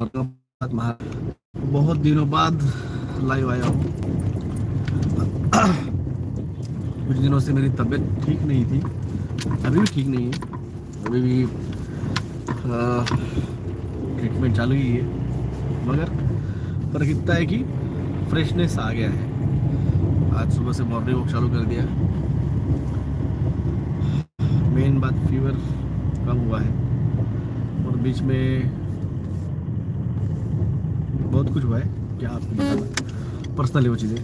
औरंगाबाद बहुत दिनों बाद लाइव आया हूँ। कुछ दिनों से मेरी तबीयत ठीक नहीं थी, अभी भी ठीक नहीं है, अभी भी ट्रीटमेंट चालू ही है, मगर फर्क इतना है कि फ्रेशनेस आ गया है। आज सुबह से मॉर्निंग वॉक चालू कर दिया। मेन बात फीवर कम हुआ है, और बीच में बहुत कुछ हुआ है, क्या आपको बताना, पर्सनल है वो चीज़ें।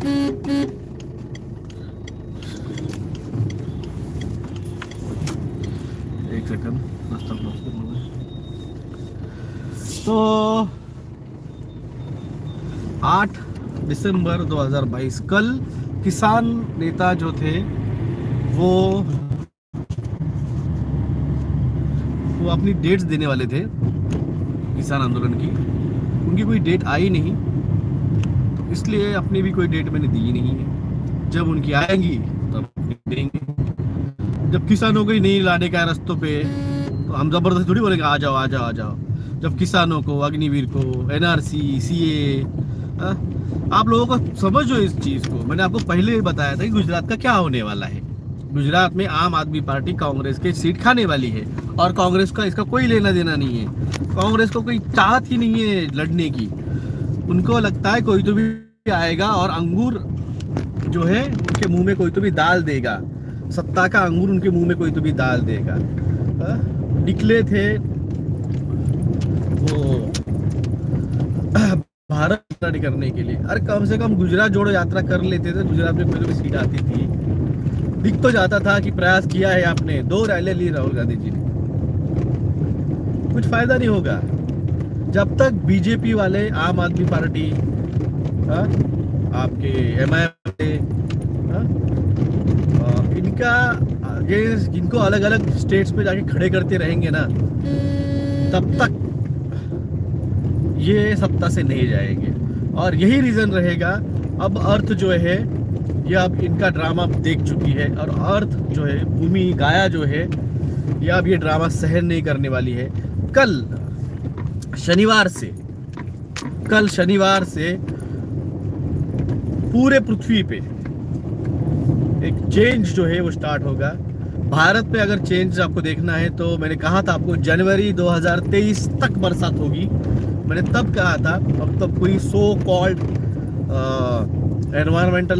एक सेकंड, नाश्ता क्लोज कर लूँगा। तो 8 दिसंबर 2022 कल किसान नेता जो थे वो अपनी डेट्स देने वाले थे किसान आंदोलन की। उनकी कोई डेट आई नहीं, तो इसलिए अपनी भी कोई डेट मैंने दी नहीं है। जब उनकी आएंगी तब देंगे। जब किसानों को ही नहीं लाने का रास्तों पे, तो हम जबरदस्ती थोड़ी बोलेंगे आ जाओ आ जाओ आ जाओ। जब किसानों को, अग्निवीर को, एनआरसी, सीए, आप लोगों को समझो इस चीज को। मैंने आपको पहले ही बताया था कि गुजरात का क्या होने वाला है। गुजरात में आम आदमी पार्टी कांग्रेस के सीट खाने वाली है, और कांग्रेस का इसका कोई लेना देना नहीं है। कांग्रेस को कोई चाहत ही नहीं है लड़ने की। उनको लगता है कोई तो भी आएगा और अंगूर जो है उनके मुंह में कोई तो भी डाल देगा, सत्ता का अंगूर उनके मुंह में कोई तो भी डाल देगा। निकले थे वो भारत यात्रा करने के लिए। अरे कम से कम गुजरात जोड़ो यात्रा कर लेते थे, गुजरात में कोई तो भी सीट आती थी। दिख तो जाता था कि प्रयास किया है आपने, 2 रैली ली राहुल गांधी जी ने, कुछ फायदा नहीं होगा। जब तक बीजेपी वाले, आम आदमी पार्टी, आपके एमआईएम, इनका जिनको अलग अलग स्टेट्स में जाके खड़े करते रहेंगे ना, तब तक ये सत्ता से नहीं जाएंगे। और यही रीजन रहेगा। अब अर्थ जो है ये अब इनका ड्रामा देख चुकी है, और अर्थ जो है, भूमि गाया जो है, ये अब ये ड्रामा सहन नहीं करने वाली है। कल शनिवार से पूरे पृथ्वी पे एक चेंज जो है वो स्टार्ट होगा। भारत में अगर चेंज आपको देखना है तो मैंने कहा था आपको जनवरी 2023 तक बरसात होगी। मैंने तब कहा था। अब तो पूरी so called environmental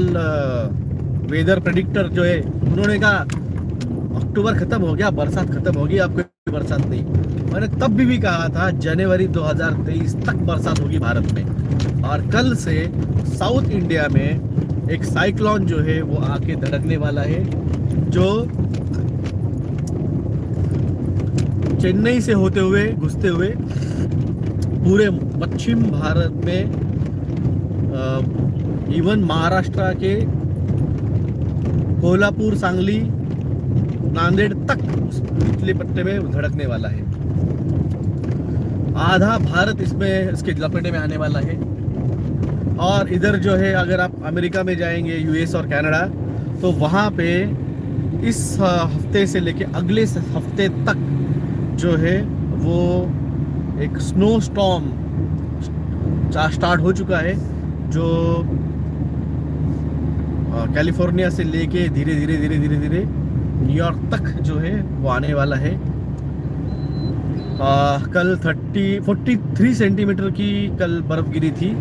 weather predictor जो है, उन्होंने कहा अक्टूबर खत्म हो गया, बरसात खत्म होगी, अब कोई बरसात नहीं। मैंने तब भी कहा था जनवरी 2023 तक बरसात होगी भारत में। और कल से साउथ इंडिया में एक साइक्लोन जो है वो आके धड़कने वाला है, जो चेन्नई से होते हुए, घुसते हुए पूरे पश्चिम भारत में, इवन महाराष्ट्र के कोल्हापुर, सांगली, नांदेड़ तक पिछले पट्टे में धड़कने वाला है। आधा भारत इसमें, इसके लपेटे में आने वाला है। और इधर जो है, अगर आप अमेरिका में जाएंगे, यूएस और कनाडा, तो वहाँ पे इस हफ्ते से लेके अगले हफ्ते तक जो है वो एक स्नो स्टॉर्म स्टार्ट हो चुका है, जो कैलिफोर्निया से लेके धीरे धीरे न्यूयॉर्क तक जो है वो आने वाला है। कल 43 सेंटीमीटर की कल बर्फ गिरी थी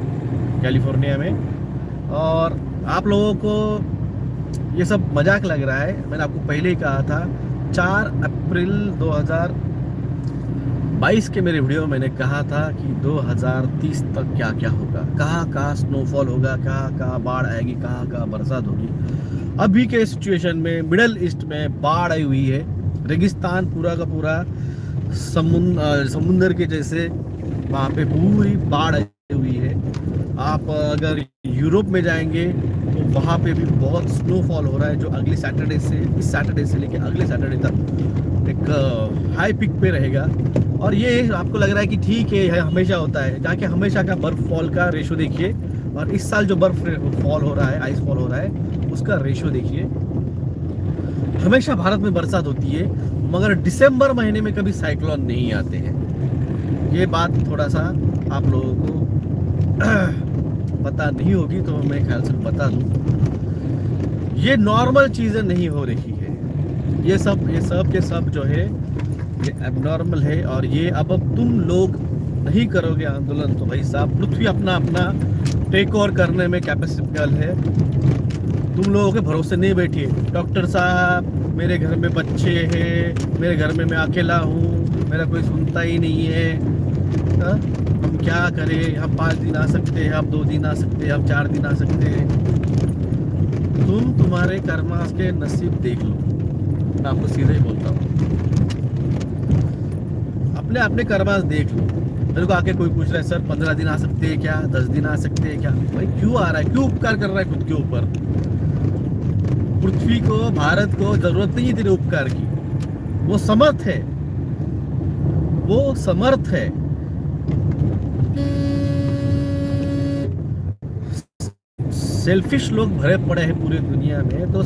कैलिफोर्निया में। और आप लोगों को ये सब मजाक लग रहा है, मैंने आपको पहले ही कहा था। 4 अप्रैल 2022 के मेरे वीडियो में मैंने कहा था कि 2030 तक क्या क्या होगा, कहाँ स्नोफॉल होगा, कहाँ बाढ़ आएगी, कहाँ बरसात होगी। अभी के सिचुएशन में मिडल ईस्ट में बाढ़ आई हुई है, रेगिस्तान पूरा का पूरा समुंदर के जैसे वहाँ पे पूरी बाढ़ आई हुई है। आप अगर यूरोप में जाएंगे तो वहाँ पे भी बहुत स्नोफॉल हो रहा है, जो अगले सैटरडे से, इस सैटरडे से लेके अगले सैटरडे तक एक हाई पिक पे रहेगा। और ये आपको लग रहा है कि ठीक है, हमेशा होता है, जाके हमेशा का बर्फ फॉल का रेशो देखिए, और इस साल जो बर्फ फॉल हो रहा है, आइस फॉल हो रहा है, उसका रेशो देखिए। हमेशा भारत में बरसात होती है, मगर दिसंबर महीने में कभी साइक्लोन नहीं आते हैं। ये बात थोड़ा सा आप लोगों को पता नहीं होगी, तो मैं ख्याल से बता दूं, ये नॉर्मल चीज़ें नहीं हो रही है। ये सब के सब जो है ये एबनॉर्मल है। और ये अब तुम लोग नहीं करोगे आंदोलन तो भाई साहब पृथ्वी अपना अपना टेक ओवर करने में कैपेसिबल है। तुम लोगों के भरोसे नहीं बैठिए। डॉक्टर साहब मेरे घर में बच्चे हैं, मेरे घर में मैं अकेला हूँ, मेरा कोई सुनता ही नहीं है, हम क्या करें, हम 5 दिन आ सकते हैं, हम 2 दिन आ सकते हैं, हम 4 दिन आ सकते हैं। तुम तुम्हारे कर्मास के नसीब देख लो, मैं आपको सीधे ही बोलता हूँ, अपने अपने कर्मास देख लो। मेरे को आके कोई पूछ रहा है सर 15 दिन आ सकते हैं क्या, 10 दिन आ सकते हैं क्या? भाई क्यों आ रहा है, क्यों उपकार कर रहा है खुद के ऊपर? पृथ्वी को, भारत को जरूरत नहीं है तेरे उपकार की। वो समर्थ है, वो समर्थ है। सेल्फिश लोग भरे पड़े हैं पूरी दुनिया में, तो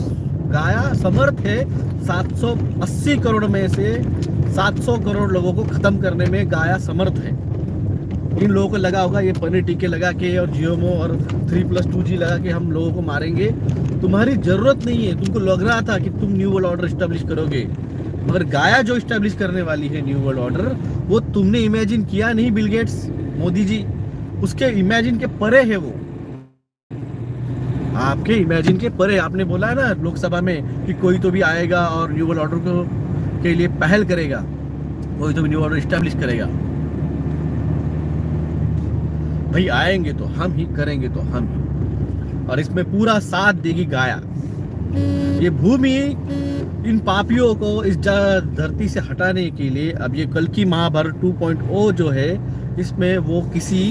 गाया समर्थ है 780 करोड़ में से 700 करोड़ लोगों को खत्म करने में गाया समर्थ है। इन लोगों को लगा होगा ये पनीर टीके लगा के और जियोमो और 3+2G लगा के हम लोगों को मारेंगे। तुम्हारी जरूरत नहीं है। तुमको लग रहा था कि तुम न्यू वर्ल्ड ऑर्डर स्टैब्लिश करोगे, मगर गाया जो स्टैब्लिश करने वाली है न्यू वर्ल्ड ऑर्डर, वो तुमने इमेजिन किया नहीं। बिल गेट्स, मोदी जी, उसके इमेजिन के परे है वो, आपके इमेजिन के परे। आपने बोला है ना लोकसभा में कि कोई तो भी आएगा और न्यू वर्ल्ड ऑर्डर को के लिए पहल करेगा, कोई तो भी न्यू ऑर्डर स्टैब्लिश करेगा। भाई आएंगे तो हम ही, करेंगे तो हम ही, और इसमें पूरा साथ देगी गाया। ये भूमि इन पापियों को इस धरती से हटाने के लिए अब ये कल की महाभारत 2.0 जो है, इसमें वो किसी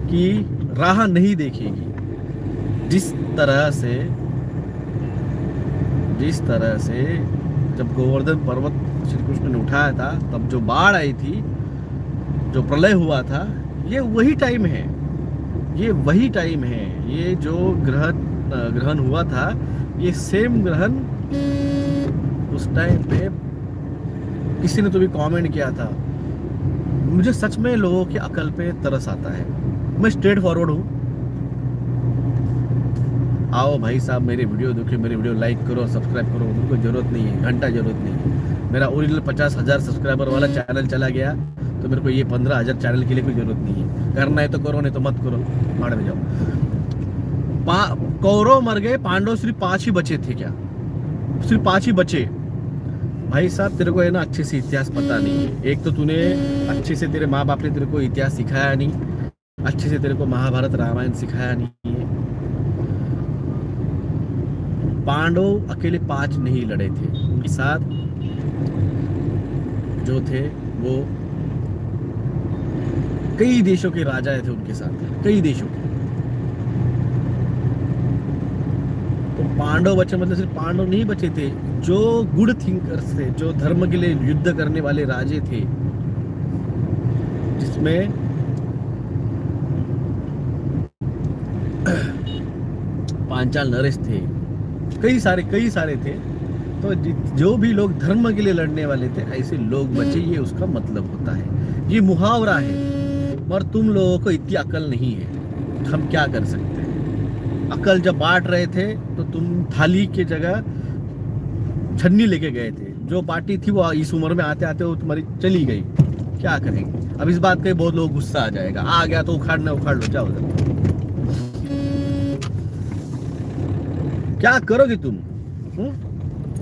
की राह नहीं देखेगी। जिस तरह से जब गोवर्धन पर्वत श्री कृष्ण ने उठाया था, तब जो बाढ़ आई थी, जो प्रलय हुआ था, ये वही टाइम है, ये वही टाइम है। ये जो ग्रहण हुआ था, ये सेम ग्रहण उस टाइम पे किसी ने तो भी कमेंट किया था। मुझे सच में लोगों की अकल पे तरस आता है। मैं स्ट्रेट फॉरवर्ड हूँ। आओ भाई साहब मेरे वीडियो देखो, मेरे वीडियो लाइक करो, सब्सक्राइब करो। उनको जरूरत नहीं है, घंटा जरूरत नहीं है। मेरा ओरिजिनल 50,000 सब्सक्राइबर वाला चैनल चला गया, तो मेरे को ये 15,000 चैनल के लिए कोई जरूरत नहीं है। करना है तो करो, नहीं तो मत करो, मार में जाओ। कौरव मर गए, पांडव सिर्फ 5 ही बचे थे क्या? सिर्फ 5 ही बचे। भाई साहब तेरे को है ना अच्छे से इतिहास पता नहीं है। एक तो तूने अच्छे से, तेरे माँ बाप ने तेरे को इतिहास सिखाया नहीं, अच्छे से तेरे को महाभारत रामायण सिखाया नहीं है। पांडव अकेले 5 नहीं लड़े थे, उनके साथ जो थे वो कई देशों के राजा थे उनके साथ, कई देशों के। तो पांडव बचे मतलब सिर्फ पांडव नहीं बचे थे, जो गुड थिंकर्स थे, जो धर्म के लिए युद्ध करने वाले राजे थे, जिसमें पांचाल नरेश थे, कई सारे थे। तो जो भी लोग धर्म के लिए लड़ने वाले थे, ऐसे लोग बचे, ये उसका मतलब होता है। ये मुहावरा है। मगर तुम लोगों को इतनी अकल नहीं है, हम क्या कर सकते हैं। अकल जब बांट रहे थे तो तुम थाली के जगह छन्नी लेके गए थे। जो पार्टी थी वो इस उम्र में आते आते वो तुम्हारी चली गई। क्या करेंगे अब? इस बात का बहुत लोग गुस्सा आ जाएगा। आ गया तो उखाड़ना उखाड़ लो, जाओ उधर। क्या करोगे तुम?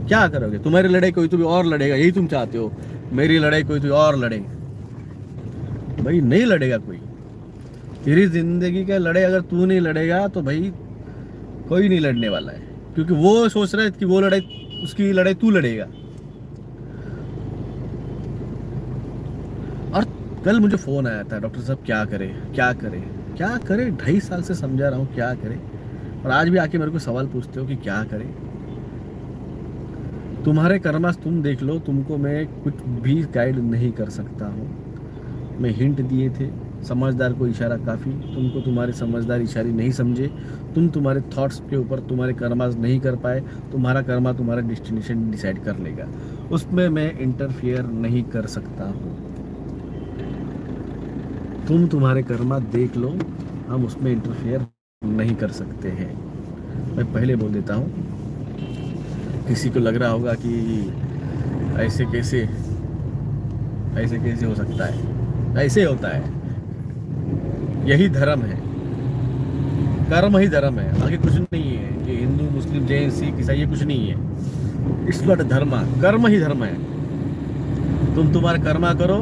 क्या करोगे? तुम्हारी लड़ाई कोई तो भी और लड़ेगा, यही तुम चाहते हो। मेरी लड़ाई कोई तो और लड़े, भाई नहीं लड़ेगा कोई। तेरी जिंदगी का लड़ाई अगर तू नहीं लड़ेगा तो भाई कोई नहीं लड़ने वाला है, क्योंकि वो सोच रहा है कि वो लड़ाई, उसकी लड़ाई तू लड़ेगा। और कल मुझे फोन आया था, डॉक्टर साहब क्या करे क्या करे क्या करे। 2.5 साल से समझा रहा हूँ क्या करे, और आज भी आके मेरे को सवाल पूछते हो कि क्या करे। तुम्हारे कर्मास तुम देख लो, तुमको मैं कुछ भी गाइड नहीं कर सकता हूँ। मैं हिंट दिए थे, समझदार को इशारा काफ़ी। तुमको तुम्हारे समझदार इशारे नहीं समझे, तुम तुम्हारे थॉट्स के ऊपर तुम्हारे कर्मास नहीं कर पाए। तुम्हारा कर्मा तुम्हारा डेस्टिनेशन डिसाइड कर लेगा, उसमें मैं इंटरफियर नहीं कर सकता हूँ। तुम तुम्हारे कर्मा देख लो, हम उसमें इंटरफेयर नहीं कर सकते हैं। मैं पहले बोल देता हूँ। किसी को लग रहा होगा कि ऐसे कैसे हो सकता है, ऐसे होता है। यही धर्म है, कर्म ही धर्म है, आगे कुछ नहीं है। ये हिंदू मुस्लिम जैन सिख ईसाई ये कुछ नहीं है। इट्स नॉट धर्म, कर्म ही धर्म है। तुम तुम्हारा कर्मा करो,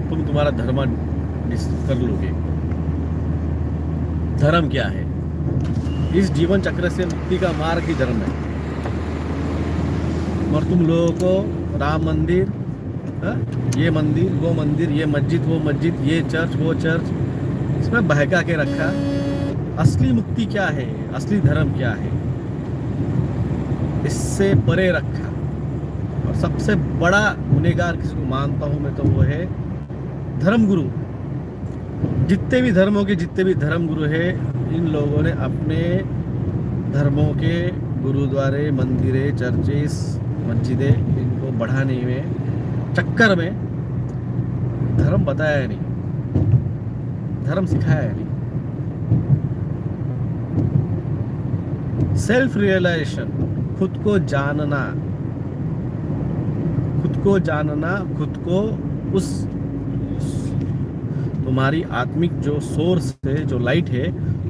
तुम तुम्हारा धर्म कर लोगे। धर्म क्या है? इस जीवन चक्र से मुक्ति का मार्ग ही धर्म है। और तुम लोगों को राम मंदिर, ये मंदिर वो मंदिर, ये मस्जिद वो मस्जिद, ये चर्च वो चर्च, इसमें बहका के रखा। असली मुक्ति क्या है, असली धर्म क्या है, इससे परे रखा। और सबसे बड़ा गुनहगार किसको मानता हूं मैं, तो वो है धर्मगुरु। जितने भी धर्मों के जितने भी धर्मगुरु हैं, इन लोगों ने अपने धर्मों के गुरुद्वारे, मंदिरे, चर्चेस, मस्जिदें, इनको बढ़ाने में चक्कर में धर्म बताया नहीं, धर्म सिखाया नहीं। सेल्फ रियलाइजेशन, खुद को जानना, खुद को उस तुम्हारी आत्मिक जो सोर्स है, जो लाइट है,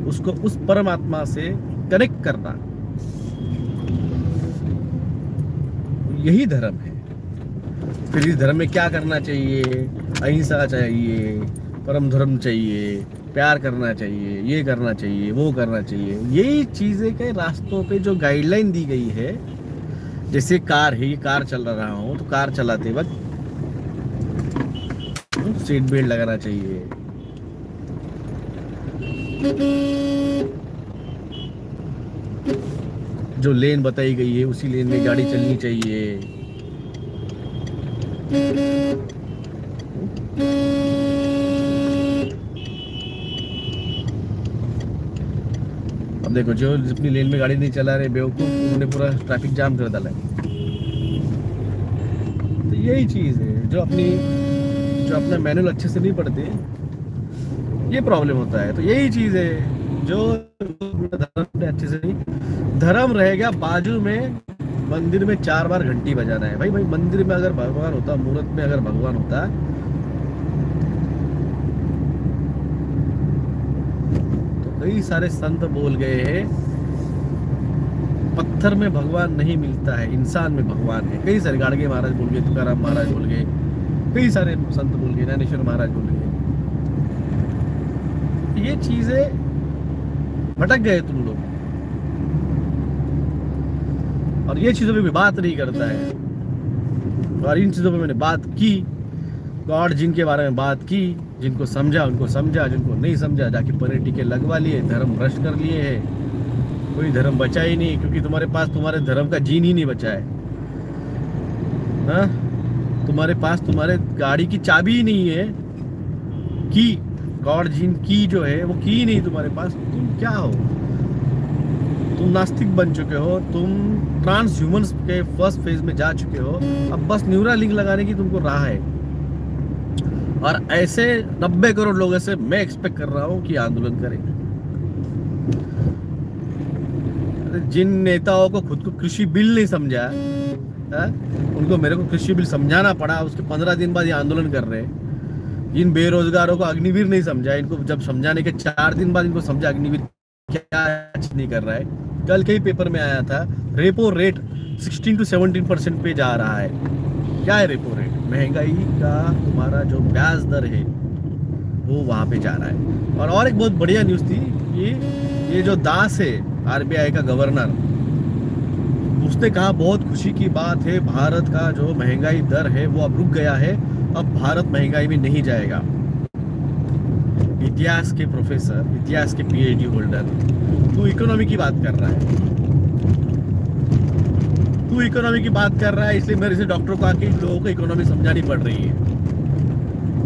उसको उस परमात्मा से कनेक्ट करना, यही धर्म है। फिर इस धर्म में क्या करना चाहिए? अहिंसा चाहिए, परम धर्म चाहिए, प्यार करना चाहिए, ये करना चाहिए, वो करना चाहिए। यही चीज़ें के रास्तों पे जो गाइडलाइन दी गई है, जैसे कार है, ये कार चल रहा हूँ तो कार चलाते वक्त सीट बेल्ट लगाना चाहिए, जो लेन बताई गई है उसी लेन में गाड़ी चलनी चाहिए। अब देखो, जो अपनी लेन में गाड़ी नहीं चला रहे बेवकूफ, उन्होंने पूरा ट्रैफिक जाम कर डाला है। तो यही चीज है, जो अपना मैनुअल अच्छे से नहीं पढ़ते, ये प्रॉब्लम होता है। तो यही चीज है, जो धर्म अच्छे से नहीं, धर्म रहेगा बाजू में, मंदिर में 4 बार घंटी बजाना है। भाई मंदिर में अगर भगवान होता, मूर्त में अगर भगवान होता, तो कई सारे संत बोल गए हैं, पत्थर में भगवान नहीं मिलता है, इंसान में भगवान है। कई सारे गाड़गे महाराज बोल गए, तुकाराम महाराज बोल गए, कई सारे संत बोल गए, ज्ञानेश्वर महाराज बोल गए। ये चीजें भटक गए तुम लोग, और ये चीजों पे भी बात नहीं करता है। और इन चीजों पे मैंने बात की, गॉड जिनके बारे में बात की, जिनको समझा उनको समझा, जिनको नहीं समझा जाके परे टीके लगवा लिए, धर्म भ्रष्ट कर लिए है। कोई धर्म बचा ही नहीं, क्योंकि तुम्हारे पास तुम्हारे धर्म का जीन ही नहीं बचा है। तुम्हारे पास तुम्हारे गाड़ी की चाबी ही नहीं है, की गॉड जीन की जो है वो की नहीं तुम्हारे पास। तुम क्या हो? तुम नास्तिक बन चुके हो, तुम ट्रांस ह्यूमंस के फर्स्ट फेज में जा चुके हो। अब बस न्यूरा लिंक लगाने की तुमको राह है। और ऐसे 90 करोड़ लोगों से मैं एक्सपेक्ट कर रहा हूं कि आंदोलन करें। जिन नेताओं को खुद को कृषि बिल नहीं समझा, उनको मेरे को कृषि बिल समझाना पड़ा, उसके 15 दिन बाद ये आंदोलन कर रहे हैं। इन बेरोजगारों को अग्निवीर नहीं समझा, इनको जब समझाने के 4 दिन बाद इनको समझा अग्निवीर क्या नहीं कर रहा है। कल के ही पेपर में आया था, रेपो रेट 16 to 17% पे जा रहा है। क्या है रेपो रेट? महंगाई का तुम्हारा जो ब्याज दर है वो वहां पे जा रहा है। और एक बहुत बढ़िया न्यूज थी, ये जो दास है आरबीआई का गवर्नर, उसने कहा बहुत खुशी की बात है, भारत का जो महंगाई दर है वो अब रुक गया है, अब भारत महंगाई में नहीं जाएगा। इतिहास के प्रोफेसर, इतिहास के पीएचडी होल्डर, तू इकोनॉमी की बात कर रहा है, तू इकोनॉमी की बात कर रहा है, इसलिए मेरे से डॉक्टर को आके लोगों को इकोनॉमी समझानी पड़ रही है।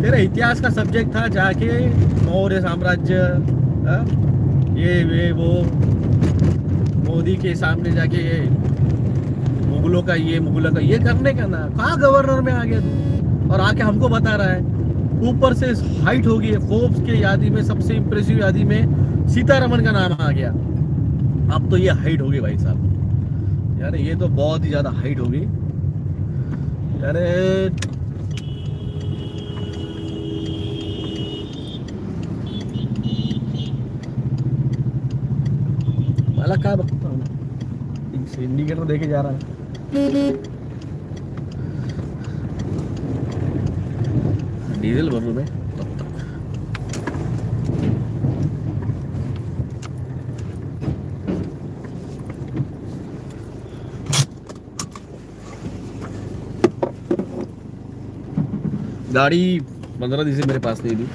तेरा इतिहास का सब्जेक्ट था जाके मौर्य साम्राज्य, ये वे वो, मोदी के सामने जाके मुगलों का ये करने का ना। कहाँ गवर्नर में आ गया तू, और आके हमको बता रहा है ऊपर से हाइट हो गई है। फोर्ब्स के यादी में सबसे इंप्रेसिव यादी में सीतारमन का नाम आ गया। अब तो ये हाइट हो गई भाई साहब, यार ये तो बहुत ही ज्यादा हाइट हो गई यार। मला काय बघतो इंडिकेटर देके जा रहा है। डीजल भर लूं मैं तब तक। गाड़ी 15 दिन से मेरे पास नहीं थी।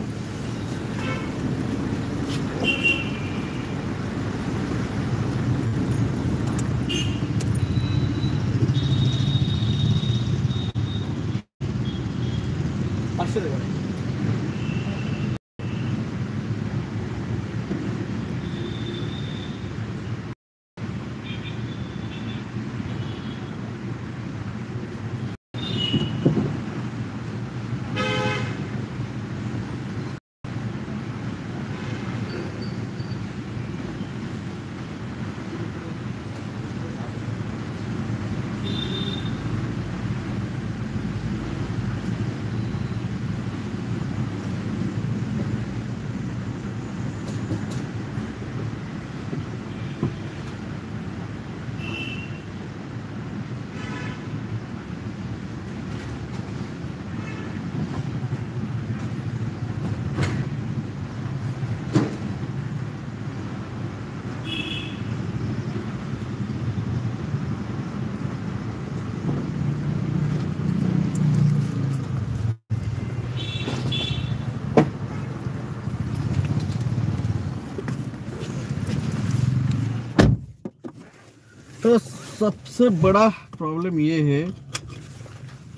तो सबसे बड़ा प्रॉब्लम ये है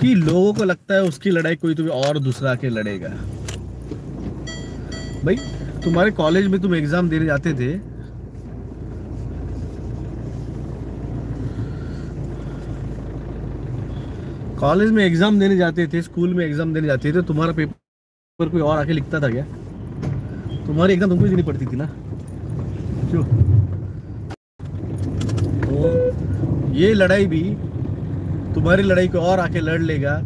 कि लोगों को लगता है उसकी लड़ाई कोई तो और दूसरा के लड़ेगा। भाई तुम्हारे कॉलेज में तुम एग्जाम देने जाते थे, कॉलेज में एग्जाम देने जाते थे, स्कूल में एग्जाम देने जाते थे, तुम्हारा पेपर कोई और आके लिखता था क्या? तुम्हारी एग्जाम तुमको देनी पड़ती थी ना, क्यों? तो ये लड़ाई भी तुम्हारी लड़ाई को और आके लड़ लेगा।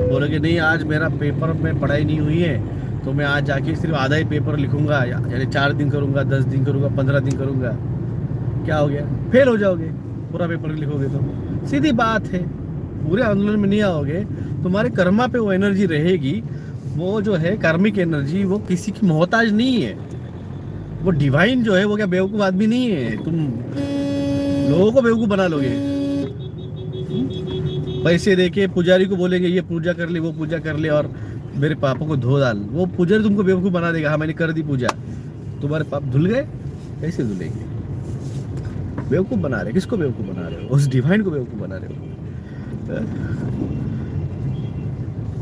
बोलोगे नहीं आज मेरा पेपर में पढ़ाई नहीं हुई है तो मैं आज जाके सिर्फ आधा ही पेपर लिखूंगा, यानी 4 दिन करूंगा, 10 दिन करूंगा, 15 दिन करूंगा, क्या हो गया? फेल हो जाओगे पूरा पेपर लिखोगे तो। सीधी बात है, पूरे आंदोलन में नहीं आओगे, तुम्हारे कर्मा पे वो एनर्जी रहेगी, वो जो है कार्मिक एनर्जी, वो किसी की मोहताज नहीं है। वो डिवाइन जो है वो क्या बेवकूफ आदमी नहीं है, तुम लोगों को बेवकूफ बना लोगे। पैसे देके पुजारी को बोलेंगे ये पूजा कर ले, वो पूजा कर ले और मेरे पापों को धो डाल, वो पुजारी तुमको बेवकूफ बना देगा। हाँ मैंने कर दी पूजा, तुम्हारे पाप धुल गए? कैसे धुलेंगे? बेवकूफ बना रहे, किसको बेवकूफ बना रहे हो? उस डिवाइन को बेवकूफ बना रहे हो।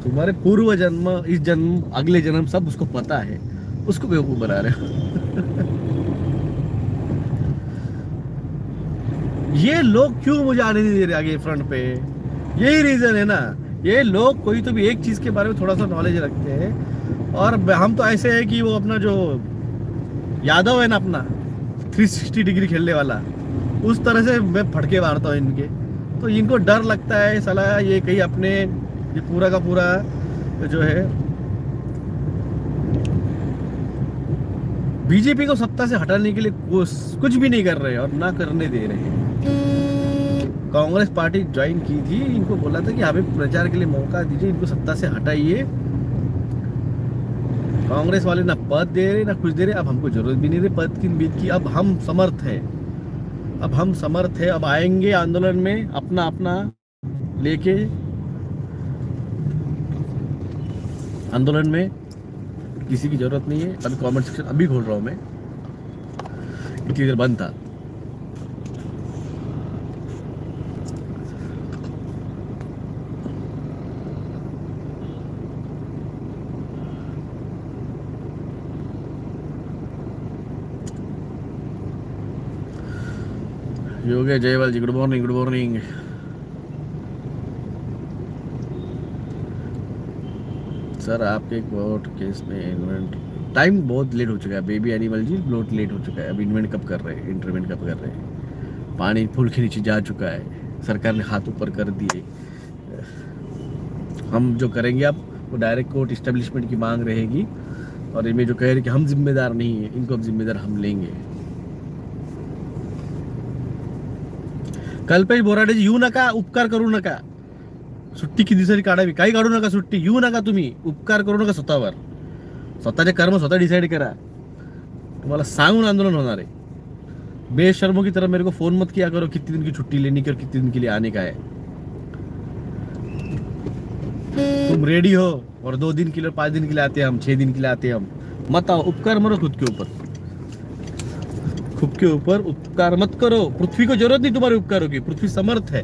तुम्हारे पूर्व जन्म, इस जन्म, अगले जन्म सब उसको पता है, उसको बेवकूफ बना रहे हो। ये लोग क्यों मुझे आने नहीं दे रहे आगे फ्रंट पे? यही रीजन है ना, ये लोग कोई तो भी एक चीज के बारे में थोड़ा सा नॉलेज रखते हैं, और हम तो ऐसे है कि वो अपना जो यादव है ना, अपना 360 डिग्री खेलने वाला, उस तरह से मैं फटके मारता हूँ इनके। तो इनको डर लगता है साला ये कहीं अपने ये पूरा का पूरा जो है बीजेपी को सत्ता से हटाने के लिए कुछ भी नहीं कर रहे और ना करने दे रहे हैं। कांग्रेस पार्टी ज्वाइन की थी, इनको बोला था कि हमें प्रचार के लिए मौका दीजिए, इनको सत्ता से हटाइए। कांग्रेस वाले ना पद दे रहे ना कुछ दे रहे, अब हमको जरूरत भी नहीं रही पद की। अब हम समर्थ है, अब हम समर्थ है, अब आएंगे आंदोलन में अपना अपना लेके आंदोलन में, किसी की जरूरत नहीं है। अभी कमेंट सेक्शन अभी खोल रहा हूं मैं, इतनी देर बंद था। योगे जयवाल ji, good morning, good morning. Sir आपके कोर्ट केस में इन्वेंट टाइम बहुत लेट हो चुका है बेबी एनिमल जी, बहुत लेट हो चुका है। अब इन्वेंट कब कर रहे हैं, इंटरवेंट कब कर रहे हैं? पानी पुल के नीचे जा चुका है, सरकार ने हाथ ऊपर कर दिए। हम जो करेंगे अब वो डायरेक्ट कोर्ट इस्टेब्लिशमेंट की मांग रहेगी, और इनमें जो कह रहे कि हम जिम्मेदार नहीं है, इनको अब जिम्मेदार हम लेंगे। कल्पेश बोराडे जी, येऊ नका, उपकार करू नका, सुट्टी किती दिवसाची काढावी, काही काढू नका सुट्टी, येऊ नका तुम्ही, उपकार करू नका स्वतःवर, स्वतःचे कर्म स्वतः डिसाइड करा, तुम्हाला सांगून आंदोलन होणार है। बेशर्मों की तरह मेरे को फोन मत किया करो कितने दिन की छुट्टी लेनी की और कितने दिन के लिए आने का है। तुम रेडी हो और 2 दिन के लिए, 5 दिन के लिए आते हैं हम, 6 दिन के लिए आते हैं हम, मत आओ, उपकार मरो खुद के ऊपर, खुद के ऊपर उपकार मत करो। पृथ्वी को जरूरत नहीं तुम्हारे उपकारों की, पृथ्वी समर्थ है,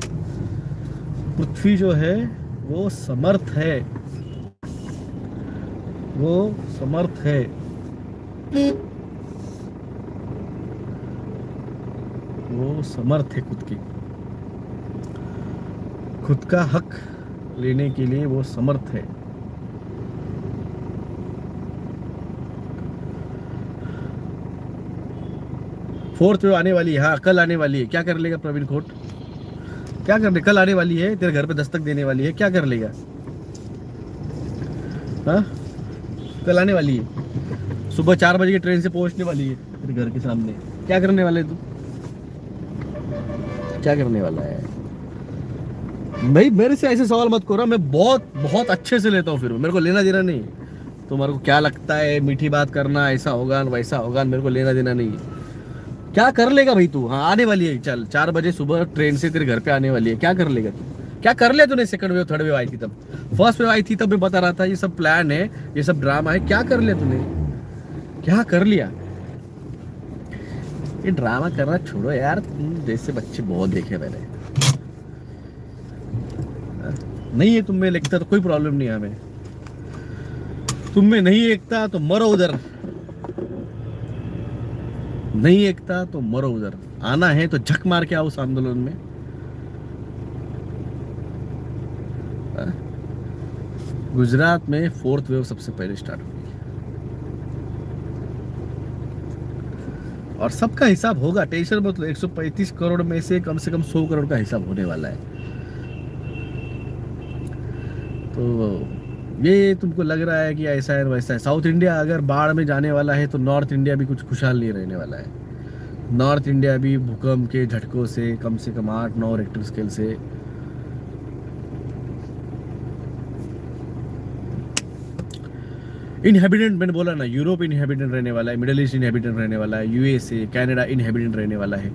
पृथ्वी जो है वो समर्थ है, वो समर्थ है। वो समर्थ है खुद का हक लेने के लिए, वो समर्थ है। फोर्थ वेव आने वाली है, हाँ कल आने वाली है। क्या कर लेगा प्रवीण खोट, क्या कर ले, कल आने वाली है, तेरे घर पे दस्तक देने वाली है, क्या कर लेगा? हाँ कल आने वाली है, सुबह 4 बजे की ट्रेन से पहुंचने वाली है तेरे घर के सामने। क्या करने वाले तू, क्या करने वाला है भाई? मेरे से ऐसे सवाल मत करो, मैं बहुत अच्छे से लेता हूँ, फिर मेरे को लेना देना नहीं। तुम्हारे को क्या लगता है मीठी बात करना, ऐसा होगा वैसा होगा, मेरे को लेना देना नहीं। क्या कर लेगा भाई तू? हाँ आने वाली है, चल 4 बजे सुबह ट्रेन से तेरे घर पे आने वाली है, क्या कर लेगा तू? क्या कर लिया तूने? सेकंड वेव थर्ड वेव आई थी तब, फर्स्ट वेव आई थी तब मैं बता रहा था ये सब प्लान है, ये सब ड्रामा है। क्या कर लिया तूने, क्या कर लिया? ये ड्रामा करना छोड़ो यार, तुम जैसे बच्चे बहुत देखे मैंने। नहीं है तुम में लिखता तो कोई प्रॉब्लम नहीं है हमें, तुम में नहीं एकता तो मरो उधर, नहीं एकता तो मरो उधर। आना है तो झक मार के आओ उस आंदोलन में। गुजरात में 4th वेव सबसे पहले स्टार्ट हुई, और सबका हिसाब होगा, टेंशन मत लो। 135 करोड़ में से कम 100 करोड़ का हिसाब होने वाला है। तो ये तुमको लग रहा है कि ऐसा है वैसा है। साउथ इंडिया अगर बाढ़ में जाने वाला है तो नॉर्थ इंडिया भी कुछ खुशहाल नहीं रहने वाला है। नॉर्थ इंडिया भी भूकंप के झटकों से कम 8-9 रिक्टर स्केल से इनहेबिटेंट, मैंने बोला ना, यूरोप इनहेबिटेंट रहने वाला है, मिडिल ईस्ट इनहेबिटेंट रहने वाला है, यूएसए कनाडा इनहेबिटेंट रहने वाला है।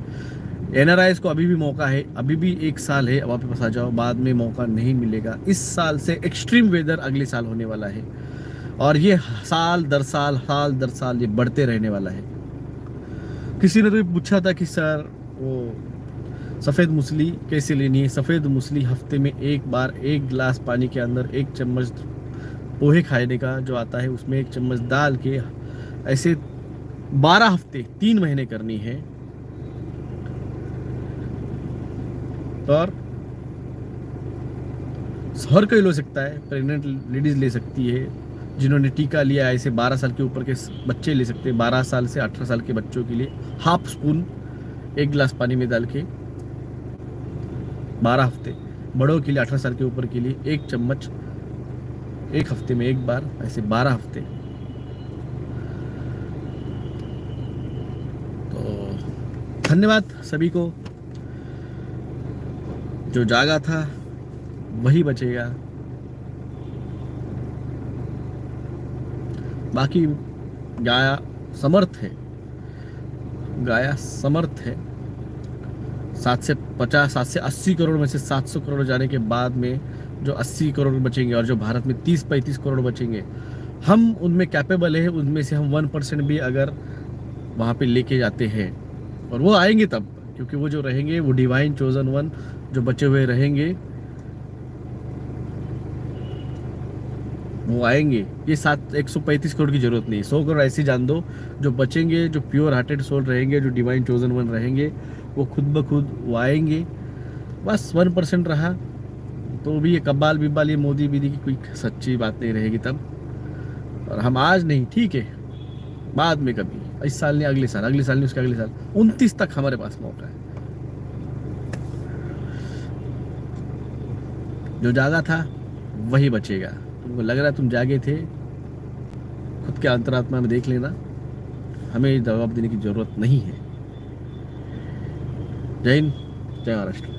एनआरआईज को अभी भी मौका है, अभी भी 1 साल है, वापस आ जाओ, बाद में मौका नहीं मिलेगा। इस साल से एक्सट्रीम वेदर अगले साल होने वाला है, और ये साल दर साल ये बढ़ते रहने वाला है। किसी ने तो पूछा था कि सर वो सफ़ेद मूसली कैसे लेनी है? सफ़ेद मूसली हफ्ते में 1 बार 1 गिलास पानी के अंदर 1 चम्मच पोहे खाने का जो आता है उसमें 1 चम्मच डाल के ऐसे 12 हफ्ते 3 महीने करनी है। और हर कोई ले सकता है, प्रेग्नेंट लेडीज ले सकती है, जिन्होंने टीका लिया ऐसे 12 साल के ऊपर के बच्चे ले सकते हैं। 12 साल से 18 साल के बच्चों के लिए हाफ स्पून 1 गिलास पानी में डाल के 12 हफ्ते, बड़ों के लिए 18 साल के ऊपर के लिए 1 चम्मच 1 हफ्ते में 1 बार, ऐसे 12 हफ्ते। तो धन्यवाद सभी को, जो जागा था वही बचेगा, बाकी गाया समर्थ है, गाया समर्थ है। 7 से 80 करोड़ में से 700 करोड़ जाने के बाद में जो 80 करोड़ बचेंगे, और जो भारत में 30-35 करोड़ बचेंगे, हम उनमें कैपेबल है, उनमें से हम 1% भी अगर वहाँ पे लेके जाते हैं, और वो आएंगे तब, क्योंकि वो जो रहेंगे वो डिवाइन चोजन वन जो बचे हुए रहेंगे वो आएंगे। ये 135 करोड़ की जरूरत नहीं है, 100 करोड़ ऐसे जान दो जो बचेंगे, जो प्योर हार्टेड सोल रहेंगे, जो डिवाइन चोजन वन रहेंगे, वो खुद ब खुद वो आएंगे। बस 1% रहा तो भी ये कब्बाल बिब्बाल ये मोदी बीदी की कोई सच्ची बात नहीं रहेगी तब। और हम आज नहीं, ठीक है, बाद में कभी, इस साल नहीं, अगले साल, अगले साल नहीं, उसके अगले साल, 29 तक हमारे पास मौका है। जो जागा था वही बचेगा। तुमको लग रहा है तुम जागे थे, खुद के अंतरात्मा में देख लेना, हमें जवाब देने की जरूरत नहीं है। जय हिंद, जय महाराष्ट्र।